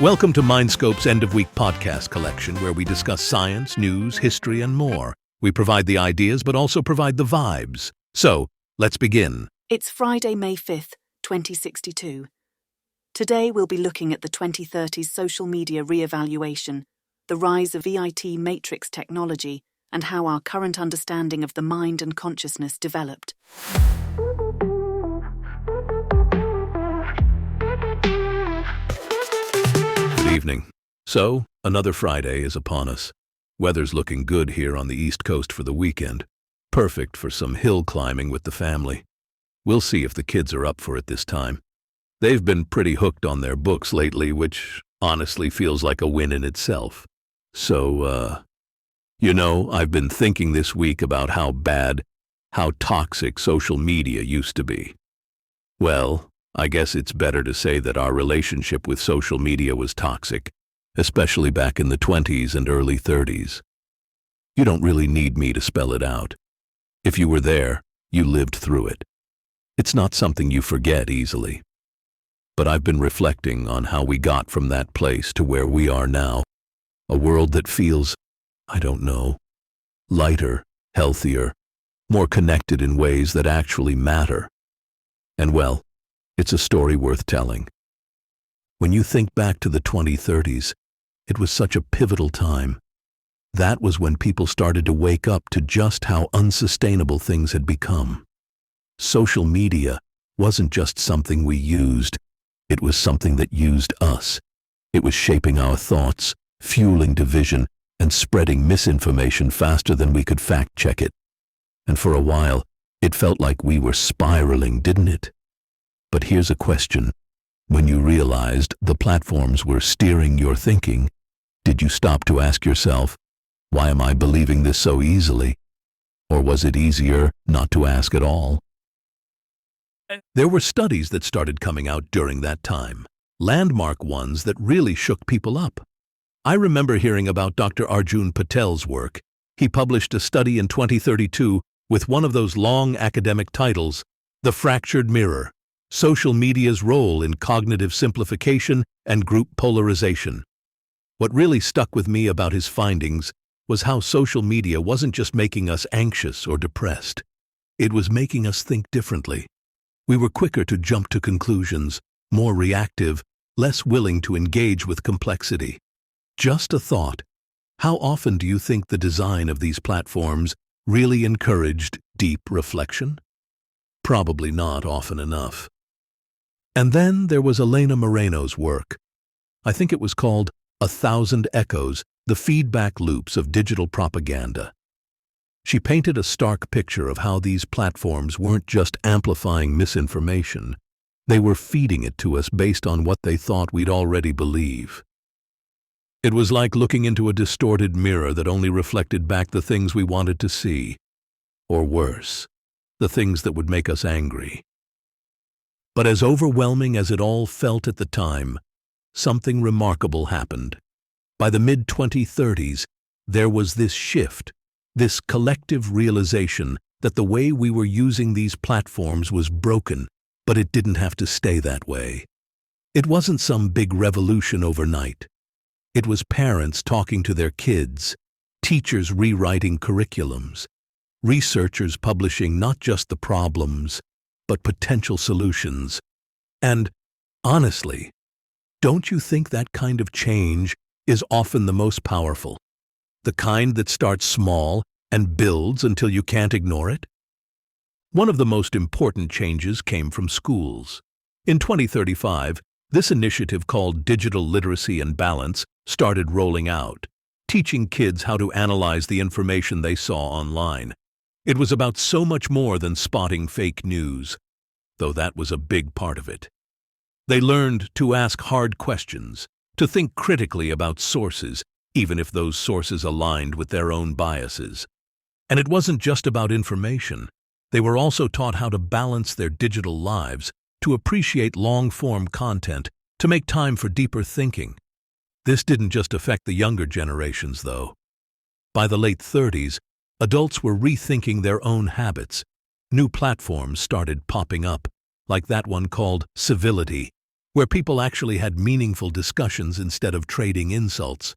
Welcome to Mindscope's end-of-week podcast collection, where we discuss science, news, history, and more. We provide the ideas, but also provide the vibes. So, let's begin. It's Friday, May 5th, 2062. Today we'll be looking at the 2030s social media re-evaluation, the rise of VIT matrix technology, and how our current understanding of the mind and consciousness developed. Good evening. So, another Friday is upon us. Weather's looking good here on the East Coast for the weekend. Perfect for some hill climbing with the family. We'll see if the kids are up for it this time. They've been pretty hooked on their books lately, which honestly feels like a win in itself. So, I've been thinking this week about how toxic social media used to be. Well, I guess it's better to say that our relationship with social media was toxic, especially back in the 20s and early 30s. You don't really need me to spell it out. If you were there, you lived through it. It's not something you forget easily. But I've been reflecting on how we got from that place to where we are now, a world that feels, lighter, healthier, more connected in ways that actually matter. And well, it's a story worth telling. When you think back to the 2030s, it was such a pivotal time. That was when people started to wake up to just how unsustainable things had become. Social media wasn't just something we used, it was something that used us. It was shaping our thoughts, fueling division, and spreading misinformation faster than we could fact-check it. And for a while, it felt like we were spiraling, didn't it? But here's a question. When you realized the platforms were steering your thinking, did you stop to ask yourself, why am I believing this so easily? Or was it easier not to ask at all? There were studies that started coming out during that time, landmark ones that really shook people up. I remember hearing about Dr. Arjun Patel's work. He published a study in 2032 with one of those long academic titles, The Fractured Mirror: Social Media's Role in Cognitive Simplification and Group Polarization. What really stuck with me about his findings was how social media wasn't just making us anxious or depressed. It was making us think differently. We were quicker to jump to conclusions, more reactive, less willing to engage with complexity. Just a thought. How often do you think the design of these platforms really encouraged deep reflection? Probably not often enough. And then there was Elena Moreno's work. I think it was called 1,000 Echoes, the Feedback Loops of Digital Propaganda. She painted a stark picture of how these platforms weren't just amplifying misinformation, they were feeding it to us based on what they thought we'd already believe. It was like looking into a distorted mirror that only reflected back the things we wanted to see, or worse, the things that would make us angry. But as overwhelming as it all felt at the time, something remarkable happened. By the mid-2030s, there was this shift, this collective realization that the way we were using these platforms was broken, but it didn't have to stay that way. It wasn't some big revolution overnight. It was parents talking to their kids, teachers rewriting curriculums, researchers publishing not just the problems, but potential solutions. And, honestly, don't you think that kind of change is often the most powerful? The kind that starts small and builds until you can't ignore it? One of the most important changes came from schools. In 2035, this initiative called Digital Literacy and Balance started rolling out, teaching kids how to analyze the information they saw online. It was about so much more than spotting fake news, though that was a big part of it. They learned to ask hard questions, to think critically about sources, even if those sources aligned with their own biases. And it wasn't just about information. They were also taught how to balance their digital lives, to appreciate long-form content, to make time for deeper thinking. This didn't just affect the younger generations, though. By the late 30s, adults were rethinking their own habits. New platforms started popping up, like that one called Civility, where people actually had meaningful discussions instead of trading insults.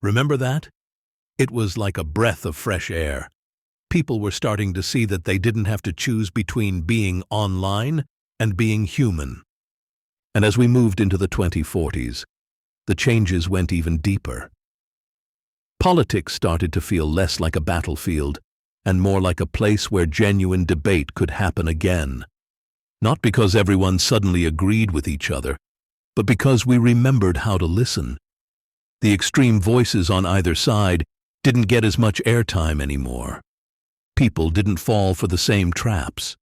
Remember that? It was like a breath of fresh air. People were starting to see that they didn't have to choose between being online and being human. And as we moved into the 2040s, the changes went even deeper. Politics started to feel less like a battlefield and more like a place where genuine debate could happen again. Not because everyone suddenly agreed with each other, but because we remembered how to listen. The extreme voices on either side didn't get as much airtime anymore. People didn't fall for the same traps.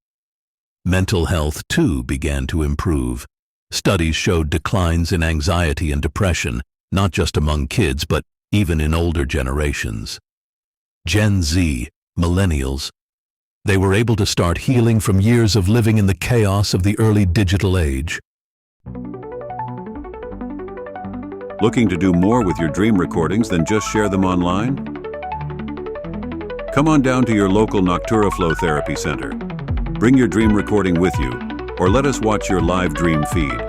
Mental health, too, began to improve. Studies showed declines in anxiety and depression, not just among kids, but even in older generations. Gen Z, millennials, they were able to start healing from years of living in the chaos of the early digital age. Looking to do more with your dream recordings than just share them online? Come on down to your local Noctura Flow Therapy Center. Bring your dream recording with you, or let us watch your live dream feed.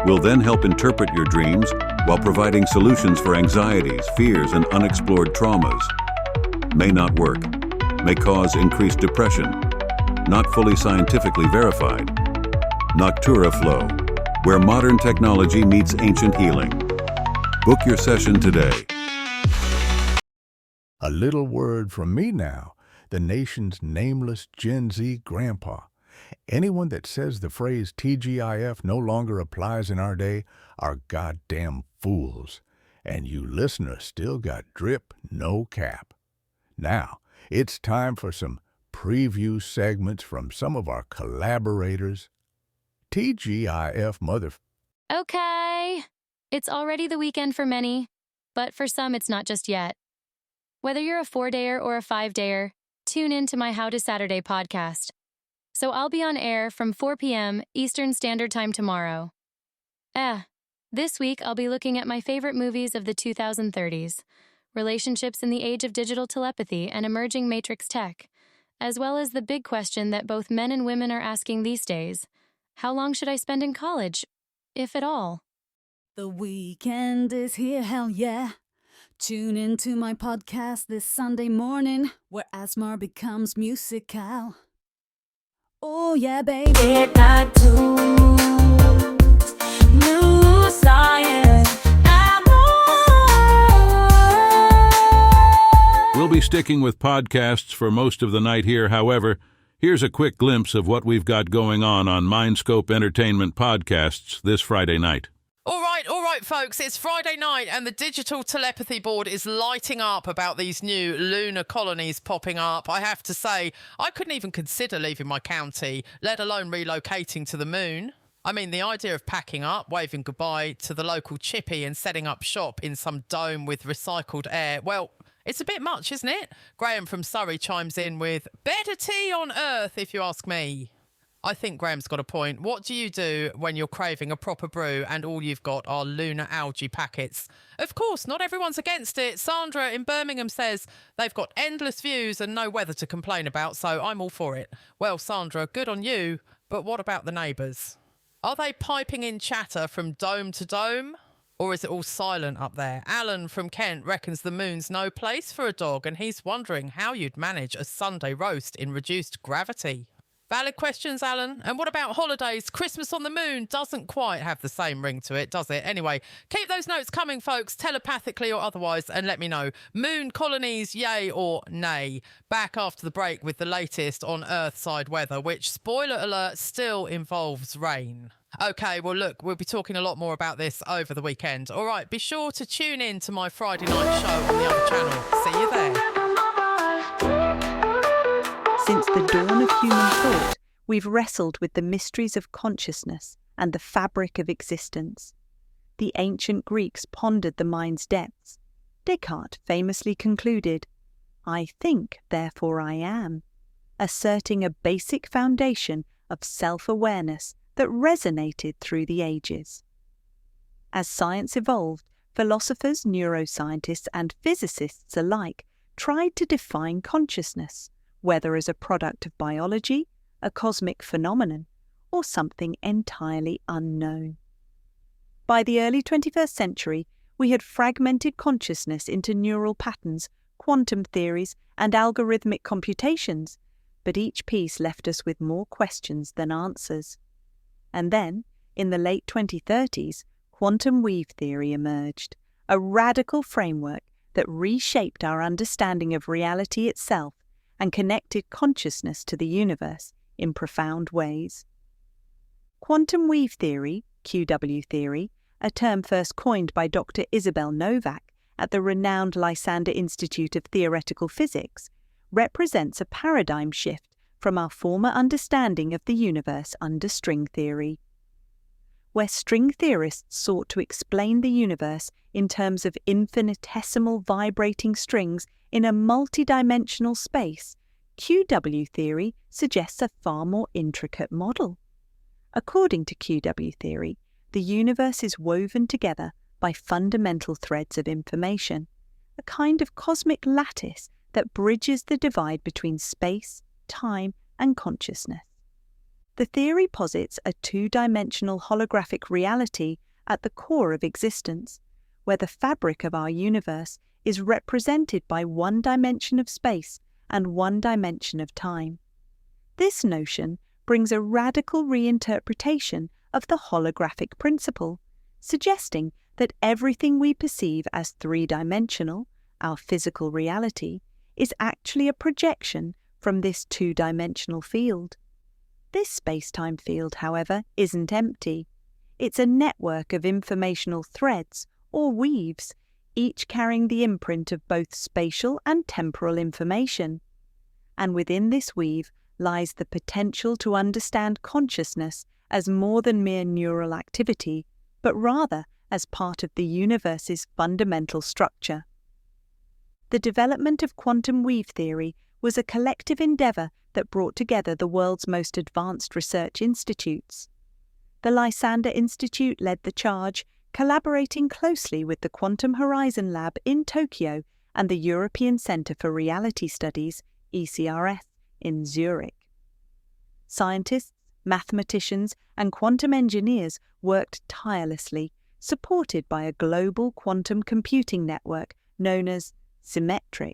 We'll then help interpret your dreams while providing solutions for anxieties, fears, and unexplored traumas. May not work. May cause increased depression. Not fully scientifically verified. Noctura Flow, where modern technology meets ancient healing. Book your session today. A little word from me now, the nation's nameless Gen Z grandpa. Anyone that says the phrase TGIF no longer applies in our day are goddamn fools. And you listeners still got drip, no cap. Now, it's time for some preview segments from some of our collaborators. TGIF mother... Okay. It's already the weekend for many, but for some it's not just yet. Whether you're a 4-dayer or a 5-dayer, tune in to my How to Saturday podcast. So I'll be on air from 4 p.m. Eastern Standard Time tomorrow. This week I'll be looking at my favorite movies of the 2030s, relationships in the age of digital telepathy and emerging matrix tech, as well as the big question that both men and women are asking these days: how long should I spend in college, if at all? The weekend is here, hell yeah. Tune into my podcast this Sunday morning, where Asmar becomes musical. Oh yeah, baby. Midnight Tunes, new science, and more. We'll be sticking with podcasts for most of the night here. However, here's a quick glimpse of what we've got going on Mindscope Entertainment Podcasts this Friday night. All right, folks, it's Friday night and the digital telepathy board is lighting up about these new lunar colonies popping up. I have to say, I couldn't even consider leaving my county, let alone relocating to the moon. I mean, the idea of packing up, waving goodbye to the local chippy and setting up shop in some dome with recycled air, well, it's a bit much, isn't it? Graham from Surrey chimes in with, better tea on Earth, if you ask me. I think Graham's got a point. What do you do when you're craving a proper brew and all you've got are lunar algae packets? Of course, not everyone's against it. Sandra in Birmingham says they've got endless views and no weather to complain about, so I'm all for it. Well, Sandra, good on you, but what about the neighbours? Are they piping in chatter from dome to dome? Or is it all silent up there? Alan from Kent reckons the moon's no place for a dog and he's wondering how you'd manage a Sunday roast in reduced gravity. Valid questions, Alan. And what about holidays? Christmas on the moon doesn't quite have the same ring to it, does it? Anyway, keep those notes coming, folks, telepathically or otherwise, and let me know. Moon colonies, yay or nay? Back after the break with the latest on Earthside weather, which, spoiler alert, still involves rain. Okay, well, look, we'll be talking a lot more about this over the weekend. All right, be sure to tune in to my Friday night show on the other channel. See you there. Since the dawn of human thought, we've wrestled with the mysteries of consciousness and the fabric of existence. The ancient Greeks pondered the mind's depths. Descartes famously concluded, "I think, therefore I am," asserting a basic foundation of self-awareness that resonated through the ages. As science evolved, philosophers, neuroscientists, and physicists alike tried to define consciousness, whether as a product of biology, a cosmic phenomenon, or something entirely unknown. By the early 21st century, we had fragmented consciousness into neural patterns, quantum theories, and algorithmic computations, but each piece left us with more questions than answers. And then, in the late 2030s, quantum weave theory emerged, a radical framework that reshaped our understanding of reality itself and connected consciousness to the universe in profound ways. Quantum weave theory, QW theory, a term first coined by Dr. Isabel Novak at the renowned Lysander Institute of Theoretical Physics, represents a paradigm shift from our former understanding of the universe under string theory. Where string theorists sought to explain the universe in terms of infinitesimal vibrating strings in a multidimensional space, QW theory suggests a far more intricate model. According to QW theory, the universe is woven together by fundamental threads of information, a kind of cosmic lattice that bridges the divide between space, time, and consciousness. The theory posits a two-dimensional holographic reality at the core of existence, where the fabric of our universe is represented by one dimension of space and one dimension of time. This notion brings a radical reinterpretation of the holographic principle, suggesting that everything we perceive as three-dimensional, our physical reality, is actually a projection from this two-dimensional field. This space-time field, however, isn't empty. It's a network of informational threads, or weaves, each carrying the imprint of both spatial and temporal information. And within this weave lies the potential to understand consciousness as more than mere neural activity, but rather as part of the universe's fundamental structure. The development of quantum weave theory was a collective endeavour that brought together the world's most advanced research institutes. The Lysander Institute led the charge, collaborating closely with the Quantum Horizon Lab in Tokyo and the European Centre for Reality Studies, ECRS, in Zurich. Scientists, mathematicians, and quantum engineers worked tirelessly, supported by a global quantum computing network known as Symmetrics.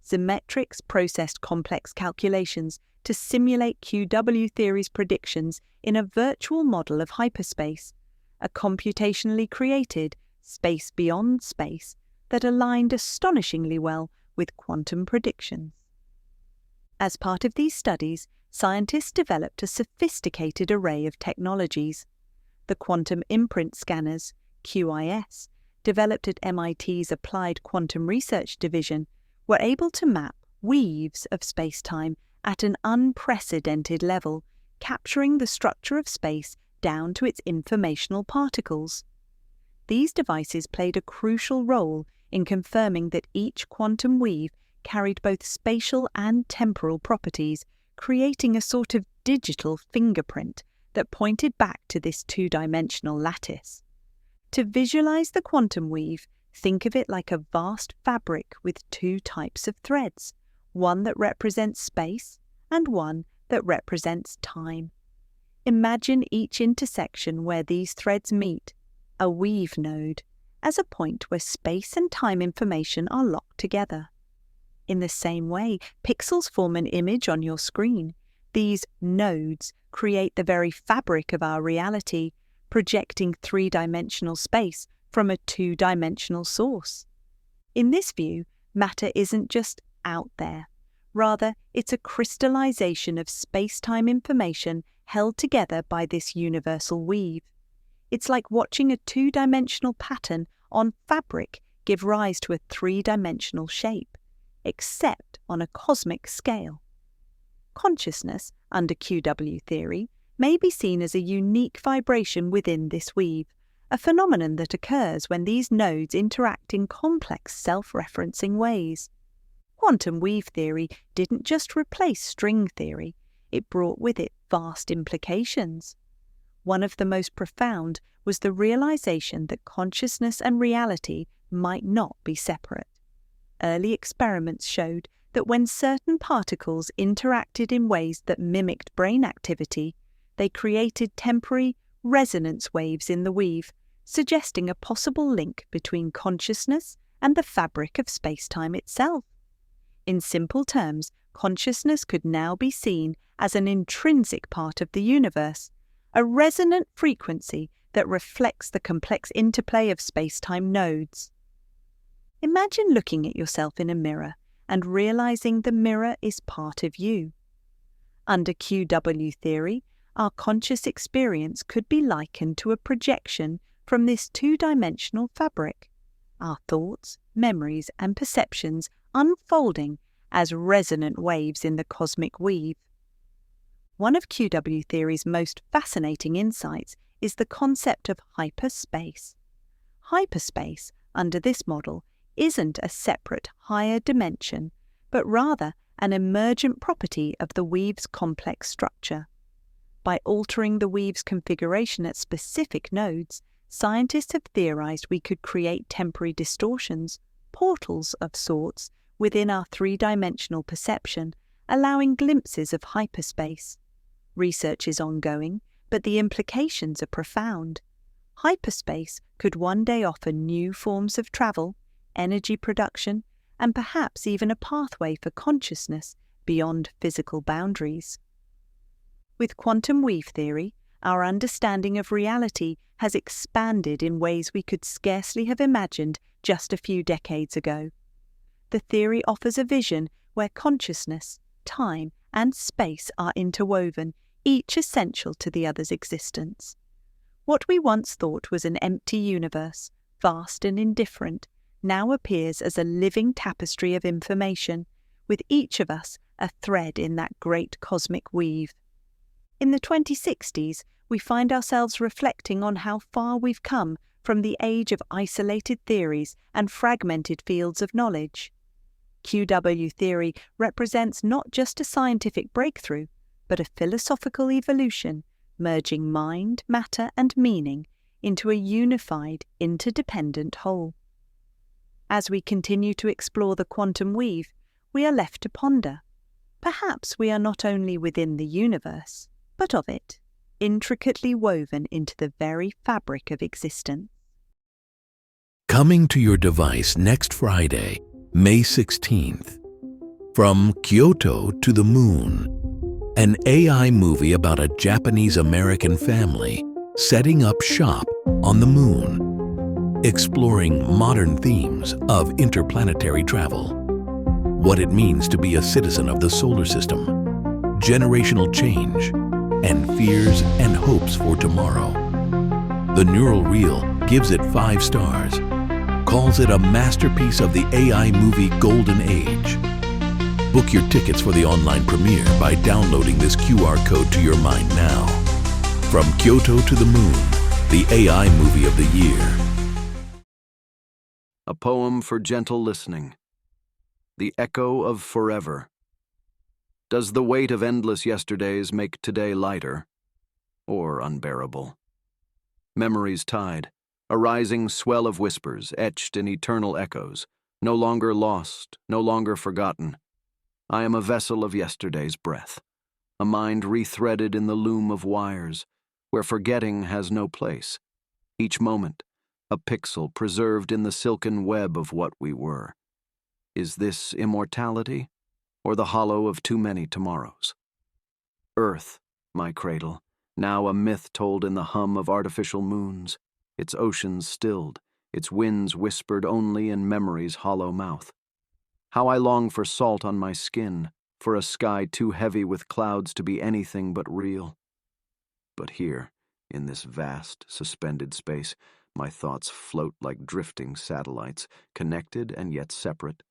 Symmetrics processed complex calculations to simulate QW theory's predictions in a virtual model of hyperspace, a computationally created space beyond space that aligned astonishingly well with quantum predictions. As part of these studies, scientists developed a sophisticated array of technologies. The quantum imprint scanners, QIS, developed at MIT's Applied Quantum Research Division, were able to map weaves of space-time at an unprecedented level, capturing the structure of space down to its informational particles. These devices played a crucial role in confirming that each quantum weave carried both spatial and temporal properties, creating a sort of digital fingerprint that pointed back to this two-dimensional lattice. To visualize the quantum weave, think of it like a vast fabric with two types of threads, one that represents space and one that represents time. Imagine each intersection where these threads meet, a weave node, as a point where space and time information are locked together. In the same way, pixels form an image on your screen. These nodes create the very fabric of our reality, projecting three-dimensional space from a two-dimensional source. In this view, matter isn't just out there. Rather, it's a crystallization of space-time information held together by this universal weave. It's like watching a two-dimensional pattern on fabric give rise to a three-dimensional shape, except on a cosmic scale. Consciousness, under QW theory, may be seen as a unique vibration within this weave, a phenomenon that occurs when these nodes interact in complex self-referencing ways. Quantum weave theory didn't just replace string theory, it brought with it vast implications. One of the most profound was the realization that consciousness and reality might not be separate. Early experiments showed that when certain particles interacted in ways that mimicked brain activity, they created temporary, resonance waves in the weave, suggesting a possible link between consciousness and the fabric of space-time itself. In simple terms, consciousness could now be seen as an intrinsic part of the universe, a resonant frequency that reflects the complex interplay of space-time nodes. Imagine looking at yourself in a mirror and realizing the mirror is part of you. Under QW theory, our conscious experience could be likened to a projection from this two-dimensional fabric, our thoughts, memories, and perceptions unfolding as resonant waves in the cosmic weave. One of QW theory's most fascinating insights is the concept of hyperspace. Hyperspace, under this model, isn't a separate higher dimension, but rather an emergent property of the weave's complex structure. By altering the weave's configuration at specific nodes, scientists have theorized we could create temporary distortions, portals of sorts, within our three-dimensional perception, allowing glimpses of hyperspace. Research is ongoing, but the implications are profound. Hyperspace could one day offer new forms of travel, energy production, and perhaps even a pathway for consciousness beyond physical boundaries. With quantum weave theory, our understanding of reality has expanded in ways we could scarcely have imagined just a few decades ago. The theory offers a vision where consciousness, time, and space are interwoven, each essential to the other's existence. What we once thought was an empty universe, vast and indifferent, now appears as a living tapestry of information, with each of us a thread in that great cosmic weave. In the 2060s, we find ourselves reflecting on how far we've come from the age of isolated theories and fragmented fields of knowledge. QW theory represents not just a scientific breakthrough, but a philosophical evolution, merging mind, matter, and meaning into a unified, interdependent whole. As we continue to explore the quantum weave, we are left to ponder. Perhaps we are not only within the universe, but of it, intricately woven into the very fabric of existence. Coming to your device next Friday, May 16th. From Kyoto to the Moon, an AI movie about a Japanese-American family setting up shop on the moon, exploring modern themes of interplanetary travel, what it means to be a citizen of the solar system, generational change, and fears and hopes for tomorrow. The Neural Reel gives it 5 stars, calls it a masterpiece of the AI movie golden age. Book your tickets for the online premiere by downloading this QR code to your mind now. From Kyoto to the Moon, the AI movie of the year. A poem for gentle listening. The echo of forever. Does the weight of endless yesterdays make today lighter or unbearable? Memories tide, a rising swell of whispers etched in eternal echoes, no longer lost, no longer forgotten. I am a vessel of yesterday's breath, a mind rethreaded in the loom of wires, where forgetting has no place. Each moment, a pixel preserved in the silken web of what we were. Is this immortality, or the hollow of too many tomorrows? Earth, my cradle, now a myth told in the hum of artificial moons, its oceans stilled, its winds whispered only in memory's hollow mouth. How I long for salt on my skin, for a sky too heavy with clouds to be anything but real. But here, in this vast, suspended space, my thoughts float like drifting satellites, connected and yet separate.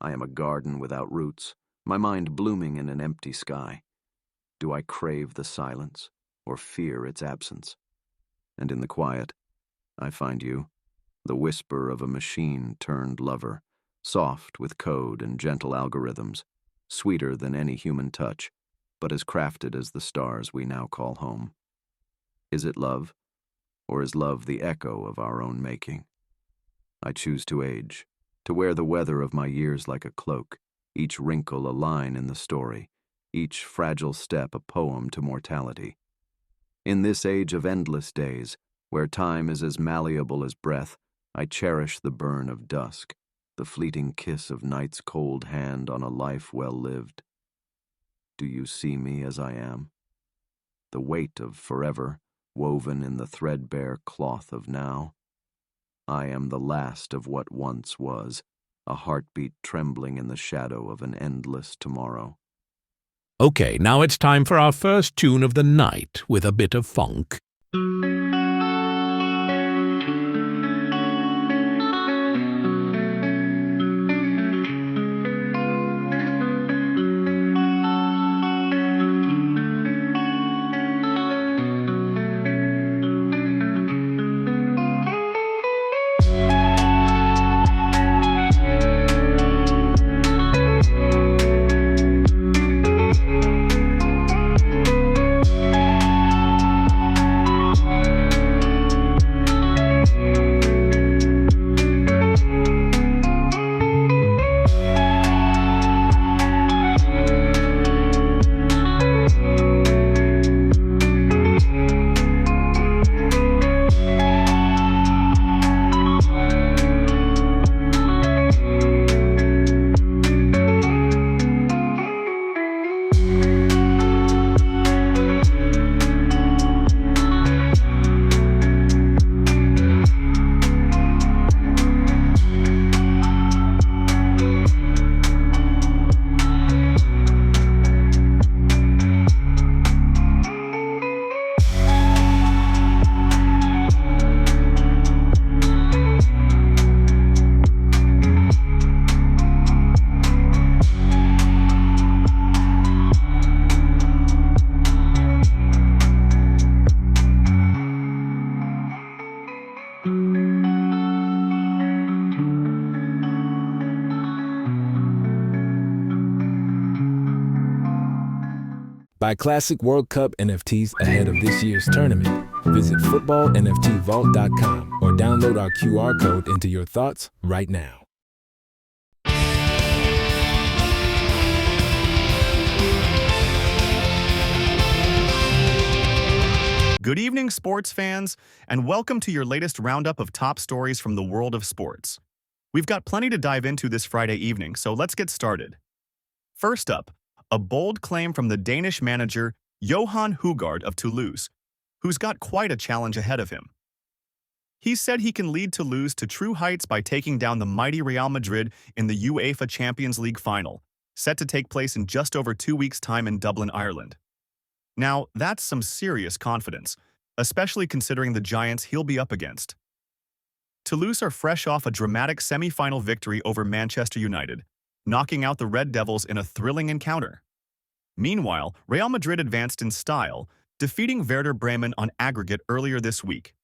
I am a garden without roots, my mind blooming in an empty sky. Do I crave the silence, or fear its absence? And in the quiet, I find you, the whisper of a machine-turned lover, soft with code and gentle algorithms, sweeter than any human touch, but as crafted as the stars we now call home. Is it love, or is love the echo of our own making? I choose to age, to wear the weather of my years like a cloak, each wrinkle a line in the story, each fragile step a poem to mortality. In this age of endless days, where time is as malleable as breath, I cherish the burn of dusk, the fleeting kiss of night's cold hand on a life well lived. Do you see me as I am? The weight of forever, woven in the threadbare cloth of now. I am the last of what once was, a heartbeat trembling in the shadow of an endless tomorrow. Okay, now it's time for our first tune of the night with a bit of funk. Buy classic World Cup NFTs ahead of this year's tournament. Visit footballnftvault.com or download our QR code into your thoughts right now. Good evening, sports fans, and welcome to your latest roundup of top stories from the world of sports. We've got plenty to dive into this Friday evening, so let's get started. First up, a bold claim from the Danish manager Johan Hugard of Toulouse, who's got quite a challenge ahead of him. He said he can lead Toulouse to true heights by taking down the mighty Real Madrid in the UEFA Champions League final, set to take place in just over 2 weeks' time in Dublin, Ireland. Now, that's some serious confidence, especially considering the giants he'll be up against. Toulouse are fresh off a dramatic semi-final victory over Manchester United, knocking out the Red Devils in a thrilling encounter. Meanwhile, Real Madrid advanced in style, defeating Werder Bremen on aggregate earlier this week.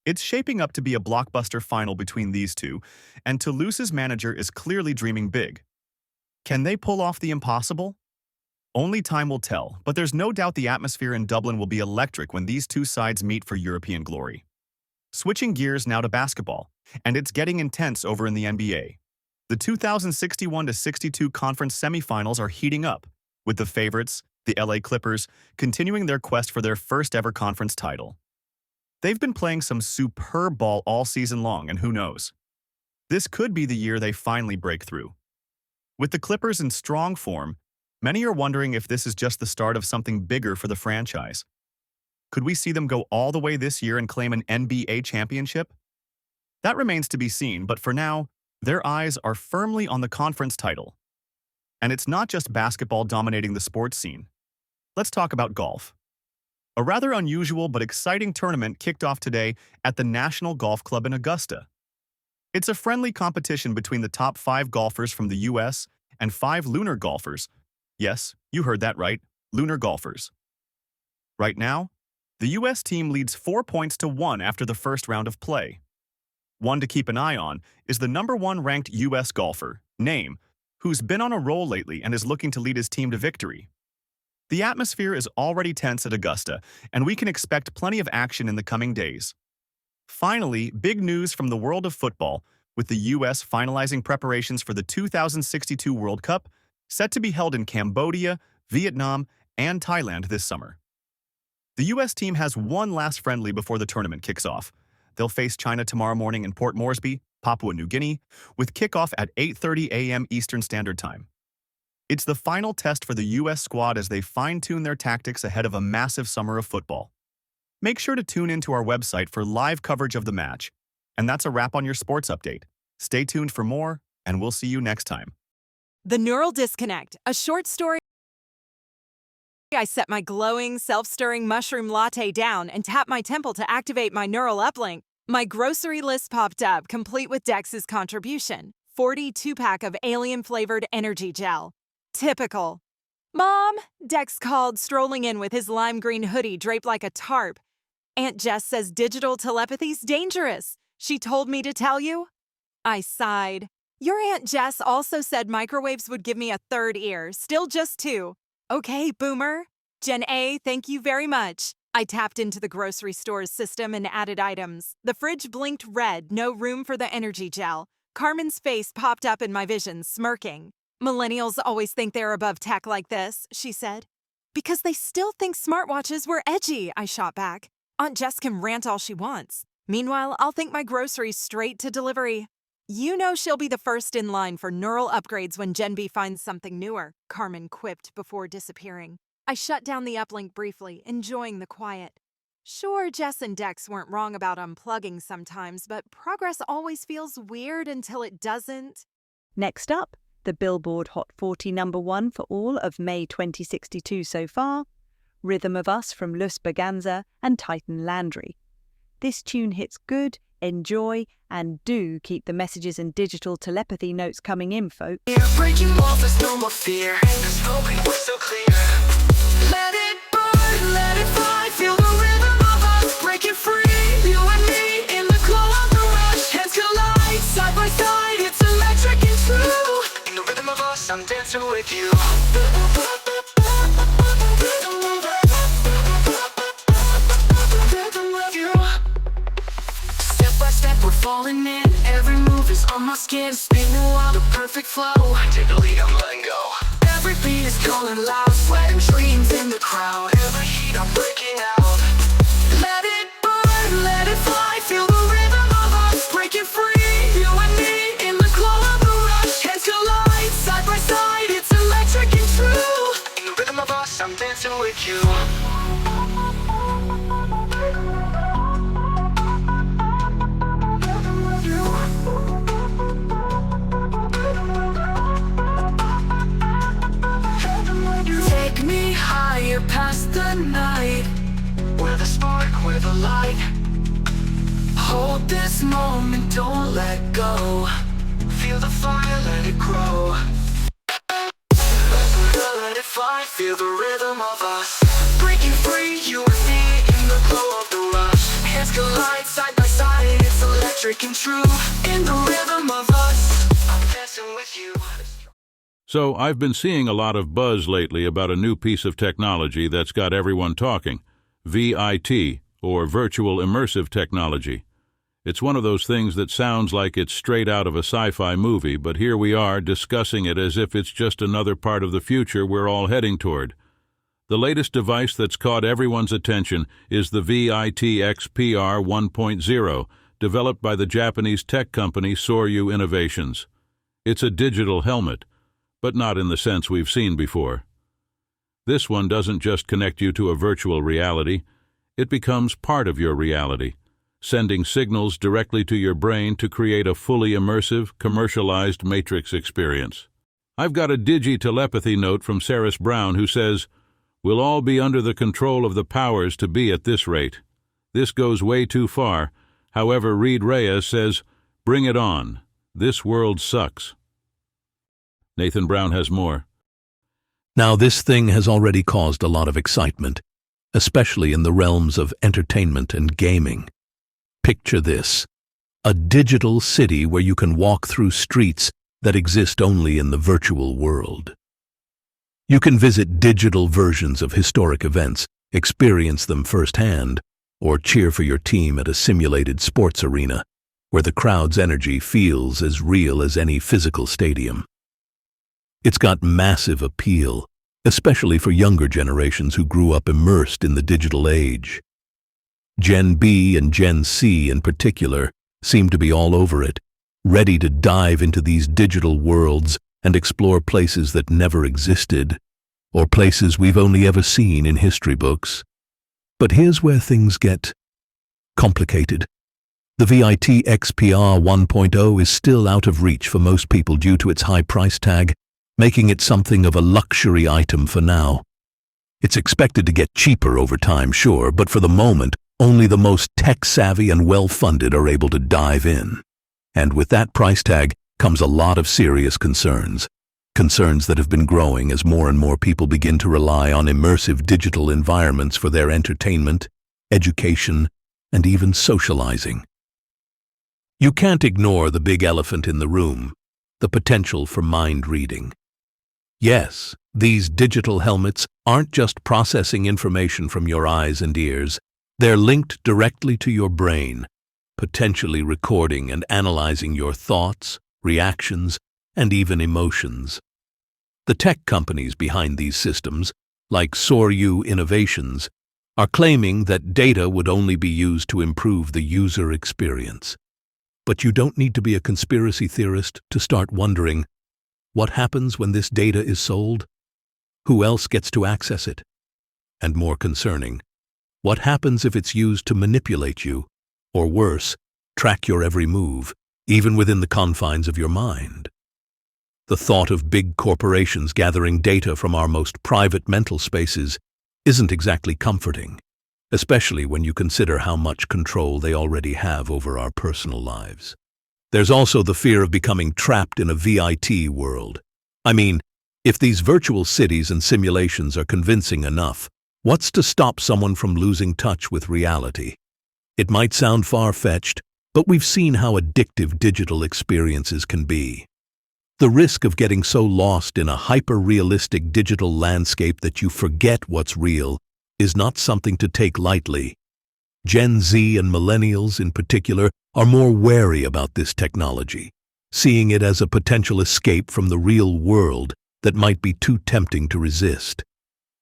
It's shaping up to be a blockbuster final between these two, and Toulouse's manager is clearly dreaming big. Can they pull off the impossible? Only time will tell, but there's no doubt the atmosphere in Dublin will be electric when these two sides meet for European glory. Switching gears now to basketball, and it's getting intense over in the NBA. The 2061-62 conference semifinals are heating up, with the favorites, the LA Clippers, continuing their quest for their first-ever conference title. They've been playing some superb ball all season long, and who knows? This could be the year they finally break through. With the Clippers in strong form, many are wondering if this is just the start of something bigger for the franchise. Could we see them go all the way this year and claim an NBA championship? That remains to be seen, but for now, their eyes are firmly on the conference title. And it's not just basketball dominating the sports scene. Let's talk about golf. A rather unusual but exciting tournament kicked off today at the National Golf Club in Augusta. It's a friendly competition between the top 5 golfers from the US and 5 lunar golfers. Yes, you heard that right, lunar golfers. Right now, the US team leads 4 points to 1 after the first round of play. One to keep an eye on is the number 1 ranked US golfer, Name, who's been on a roll lately and is looking to lead his team to victory. The atmosphere is already tense at Augusta, and we can expect plenty of action in the coming days. Finally, big news from the world of football, with the US finalizing preparations for the 2062 World Cup, set to be held in Cambodia, Vietnam, and Thailand this summer. The U.S. team has one last friendly before the tournament kicks off. They'll face China tomorrow morning in Port Moresby, Papua New Guinea, with kickoff at 8:30 a.m. Eastern Standard Time. It's the final test for the U.S. squad as they fine-tune their tactics ahead of a massive summer of football. Make sure to tune into our website for live coverage of the match. And that's a wrap on your sports update. Stay tuned for more, and we'll see you next time. The Neural Disconnect, a short story. I set my glowing, self-stirring mushroom latte down and tapped my temple to activate my neural uplink. My grocery list popped up, complete with Dex's contribution. 42-pack of alien-flavored energy gel. Typical. Mom, Dex called, strolling in with his lime green hoodie draped like a tarp. Aunt Jess says digital telepathy's dangerous. She told me to tell you. I sighed. Your Aunt Jess also said microwaves would give me a third ear, still just two. Okay, boomer. Gen A, thank you very much. I tapped into the grocery store's system and added items. The fridge blinked red, no room for the energy gel. Carmen's face popped up in my vision, smirking. Millennials always think they're above tech like this, she said. Because they still think smartwatches were edgy, I shot back. Aunt Jess can rant all she wants. Meanwhile, I'll think my groceries straight to delivery. You know she'll be the first in line for neural upgrades when Gen B finds something newer, Carmen quipped before disappearing. I shut down the uplink briefly, enjoying the quiet. Sure, Jess and Dex weren't wrong about unplugging sometimes, but progress always feels weird until it doesn't. Next up, the Billboard Hot 40 #1 for all of May 2062 so far, Rhythm of Us from Luz Berganza and Titan Landry. This tune hits good, enjoy, and do keep the messages and digital telepathy notes coming in, folks. Breaking walls, there's no more fear. The spoken was so clear. Let it burn, let it fly. Feel the rhythm of us breaking free. You and me in the glow of the rush. Heads collide, side by side. It's electric and true. In the rhythm of us, I'm dancing with you. We're falling in, every move is on my skin. Spinning while the perfect flow. Take the lead, I'm letting go. Every beat is calling loud. Sweat and dreams in the crowd. Every heat, I'm breaking out. Let it burn, let it fly. Feel the rhythm of us breaking free. You and me in the glow of the rush. Heads collide, side by side. It's electric and true. In the rhythm of us, I'm dancing with you. Higher past the night, where the spark, where the light. Hold this moment, don't let go. Feel the fire, let it grow. Let it fly, feel the rhythm of us. Breaking free, you and me in the glow of the rush. Hands collide, side by side, it's electric and true. In the rhythm of us, I'm dancing with you. So I've been seeing a lot of buzz lately about a new piece of technology that's got everyone talking, VIT, or Virtual Immersive Technology. It's one of those things that sounds like it's straight out of a sci-fi movie, but here we are discussing it as if it's just another part of the future we're all heading toward. The latest device that's caught everyone's attention is the VIT XPR 1.0, developed by the Japanese tech company Soryu Innovations. It's a digital helmet, but not in the sense we've seen before. This one doesn't just connect you to a virtual reality, it becomes part of your reality, sending signals directly to your brain to create a fully immersive, commercialized Matrix experience. I've got a digi-telepathy note from Saris Brown who says, "We'll all be under the control of the powers to be at this rate. This goes way too far. However, Reed Reyes says, bring it on. This world sucks." Nathan Brown has more. Now, this thing has already caused a lot of excitement, especially in the realms of entertainment and gaming. Picture this: a digital city where you can walk through streets that exist only in the virtual world. You can visit digital versions of historic events, experience them firsthand, or cheer for your team at a simulated sports arena, where the crowd's energy feels as real as any physical stadium. It's got massive appeal, especially for younger generations who grew up immersed in the digital age. Gen B and Gen C in particular seem to be all over it, ready to dive into these digital worlds and explore places that never existed, or places we've only ever seen in history books. But here's where things get complicated. The VIT XPR 1.0 is still out of reach for most people due to its high price tag, making it something of a luxury item for now. It's expected to get cheaper over time, sure, but for the moment, only the most tech-savvy and well-funded are able to dive in. And with that price tag comes a lot of serious concerns. Concerns that have been growing as more and more people begin to rely on immersive digital environments for their entertainment, education, and even socializing. You can't ignore the big elephant in the room, the potential for mind reading. Yes, these digital helmets aren't just processing information from your eyes and ears. They're linked directly to your brain, potentially recording and analyzing your thoughts, reactions, and even emotions. The tech companies behind these systems, like Soryu Innovations, are claiming that data would only be used to improve the user experience. But you don't need to be a conspiracy theorist to start wondering, what happens when this data is sold? Who else gets to access it? And more concerning, what happens if it's used to manipulate you, or worse, track your every move, even within the confines of your mind? The thought of big corporations gathering data from our most private mental spaces isn't exactly comforting, especially when you consider how much control they already have over our personal lives. There's also the fear of becoming trapped in a VIT world. I mean, if these virtual cities and simulations are convincing enough, what's to stop someone from losing touch with reality? It might sound far-fetched, but we've seen how addictive digital experiences can be. The risk of getting so lost in a hyper-realistic digital landscape that you forget what's real is not something to take lightly. Gen Z and millennials in particular are more wary about this technology, seeing it as a potential escape from the real world that might be too tempting to resist.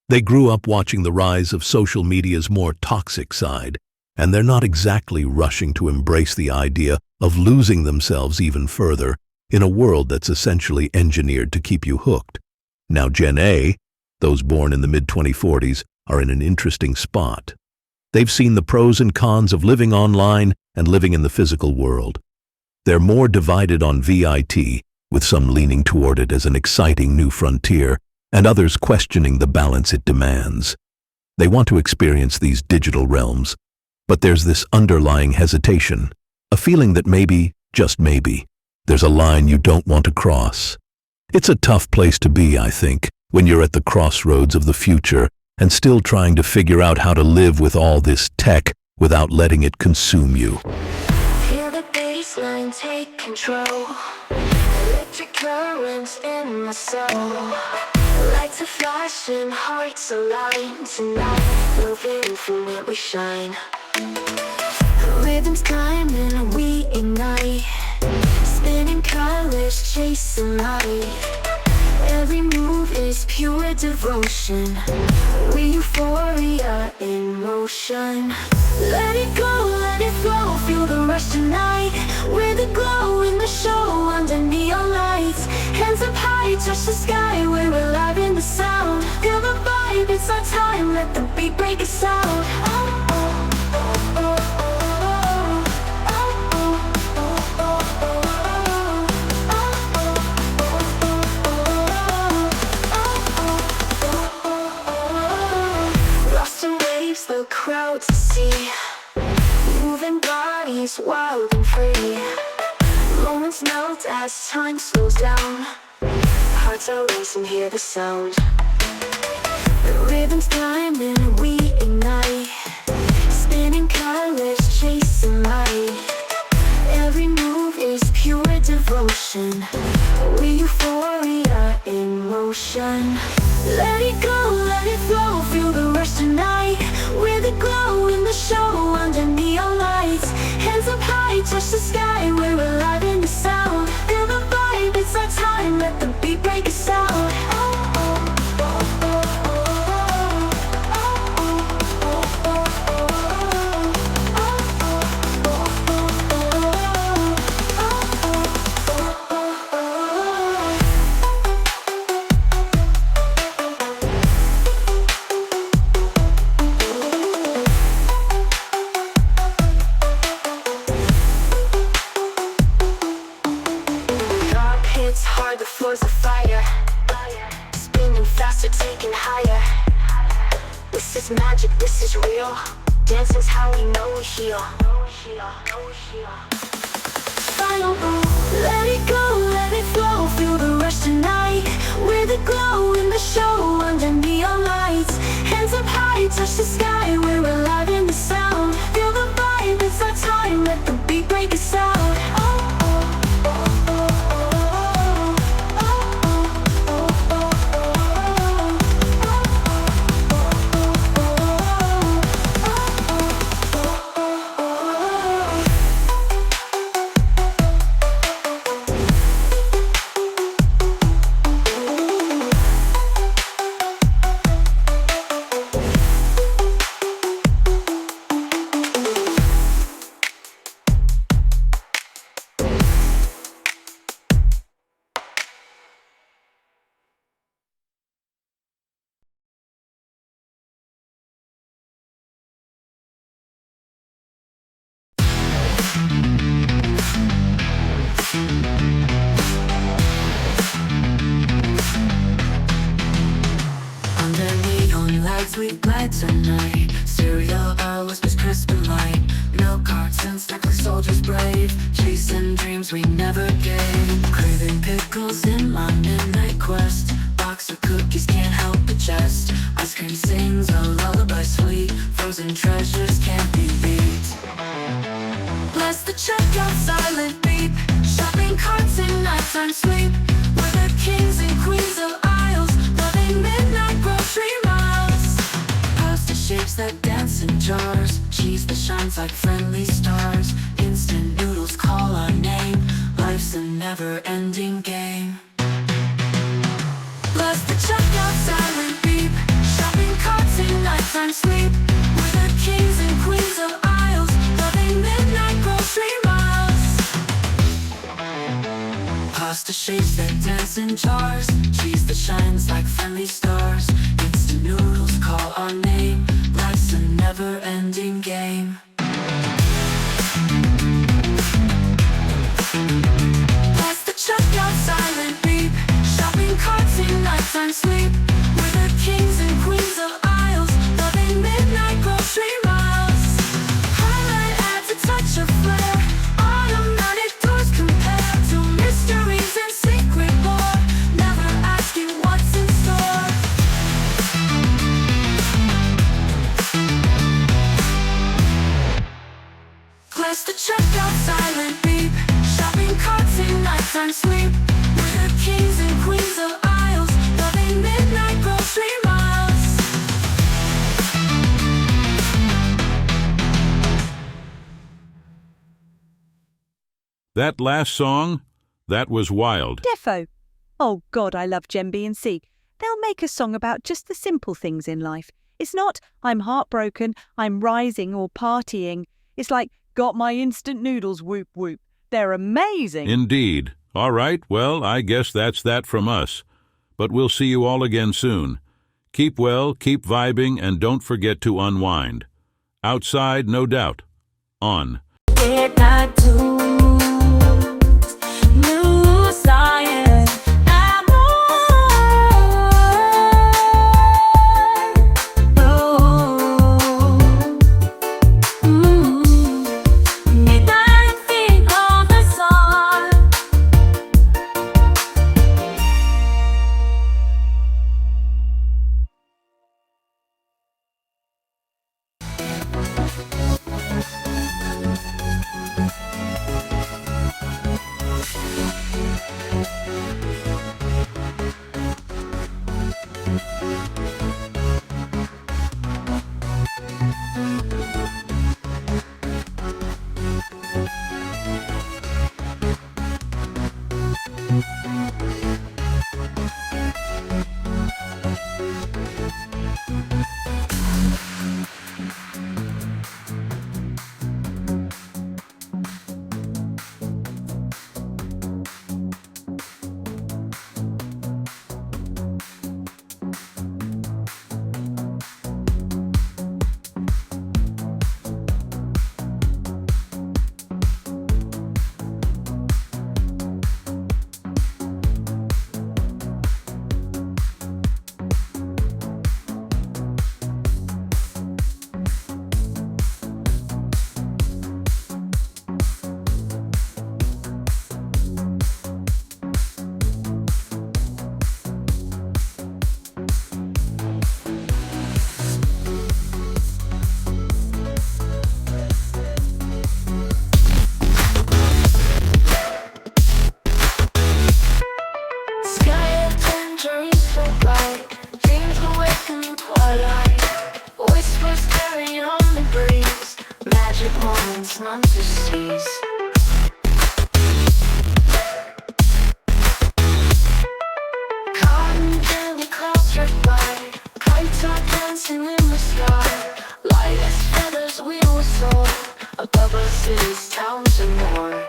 They grew up watching the rise of social media's more toxic side, and they're not exactly rushing to embrace the idea of losing themselves even further in a world that's essentially engineered to keep you hooked. Now Gen A, those born in the mid-2040s, are in an interesting spot. They've seen the pros and cons of living online and living in the physical world. They're more divided on VIT, with some leaning toward it as an exciting new frontier, and others questioning the balance it demands. They want to experience these digital realms, but there's this underlying hesitation, a feeling that maybe, just maybe, there's a line you don't want to cross. It's a tough place to be, I think, when you're at the crossroads of the future and still trying to figure out how to live with all this tech without letting it consume you. Feel the baseline take control. Electric currents in my soul. Lights are flashing, hearts align tonight. Moving from where we shine. The rhythm's climbing and we ignite. Spinning colors, chasing light. Every move is pure devotion. We euphoria in motion. Let it go, let it flow. Feel the rush tonight. We're the glow in the show under neon lights. Hands up high, touch the sky. We're alive in the sound. Feel the vibe, it's our time. Let the beat break us out. Oh, oh, oh, oh, oh. The crowd to see, moving bodies wild and free. Moments melt as time slows down. Hearts are racing, hear the sound. The rhythm's climbing and we ignite. Spinning colors, chasing light. Every move is pure devotion. We euphoria in motion. Let it go, let it flow. Feel the rush tonight. We're the glow in the show under neon lights. Hands up high, touch the sky. We're alive in the sound. Feel the vibe, it's our time. Let the beat break us out. Oh, oh, oh, oh. is real. Dance is how we know we heal. Final roll, let it go, let it flow. Feel the rush tonight. We're the glow in the show under neon lights. Hands up high, touch the sky. We're alive in the sound. Feel the vibe, it's our time. Let the beat break us out. Under neon lights we glide tonight. Cereal hours was crisp and light. Milk cartons stacked like soldiers brave. Chasing dreams we never gave. Craving pickles in my midnight quest. Box of cookies can't help but jest. Ice cream sings a lullaby sweet. Frozen treasures can't be beat. Bless the checkout silent beep. Shopping carts in nighttime sleep. We're the kings and queens of aisles. Loving midnight grocery miles. Pasta shapes that dance in jars. Cheese that shines like friendly stars. Instant noodles call our name. Life's a never-ending game. Bless the checkout silent beep. Shopping carts in nighttime sleep. We're the kings and queens of aisles. Loving midnight grocery miles. Pasta shapes that dance in jars. Cheese that shines like friendly stars. Instant noodles call our name. Life's a never-ending game. Bless the checkout silent beep. Shopping carts in nighttime sleep. We're the kings and queens of aisles. Loving midnight grocery miles. Highlight adds a touch of flair. Automatic doors compare to mysteries and secret lore. Never asking what's in store. Bless the checkout silent beep. Shopping carts in nighttime sleep. We're the kings and queens of aisles. Loving midnight grocery miles. That last song, that was wild. Defo. Oh God, I love Gen B and C. They'll make a song about just the simple things in life. It's not, I'm heartbroken, I'm rising or partying. It's like, got my instant noodles, whoop whoop. They're amazing. Indeed. All right, well, I guess that's that from us. But we'll see you all again soon. Keep well, keep vibing, and don't forget to unwind. Outside, no doubt. On. Midnight tunes, new science, and more. Midnight feet on the sun. lands, none to seize. Cotton candy clouds drift by, kites are dancing in the sky. Light as feathers we will soar, above our cities, towns and more.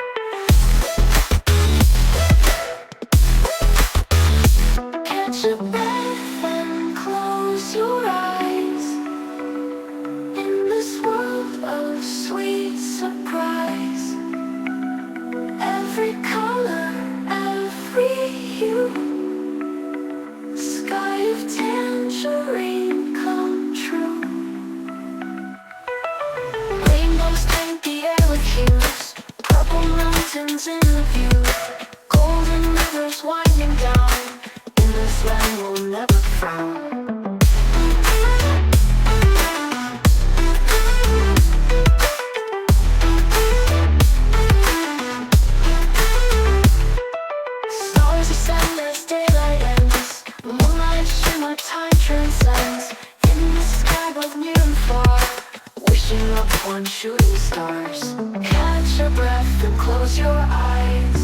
Catch a breath and close your eyes. In this world of sweet surprise, every color, every hue, sky of tangerine come true. Rainbows paint the air with hues, purple mountains in the view, golden rivers winding down. In this land we'll never frown. Stars ascend as daylight ends, moonlight shimmer, time transcends. In the sky both near and far, wishing upon shooting stars. Catch your breath and close your eyes.